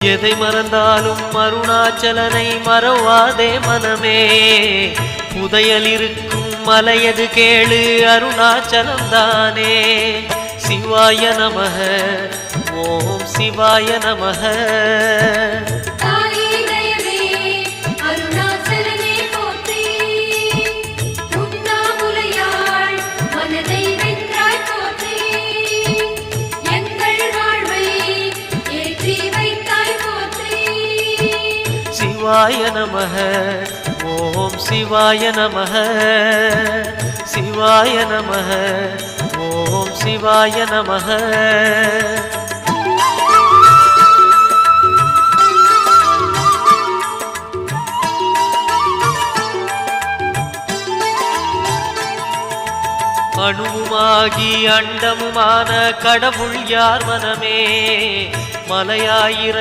எதை மறந்தாலும் அருணாச்சலனை மறவாதே மனமே. புதையல் இருக்கும் மலையது கேளு அருணாச்சலம் தானே. சிவாய நமக ஓம் சிவாய நமக. சிவாய நமக ஓம் சிவாய நமக. சிவாய நமக ஓம் சிவாய நமக. அணுவுமாகி அண்டமுமான கடவுள் யார் மனமே. மலையாயிர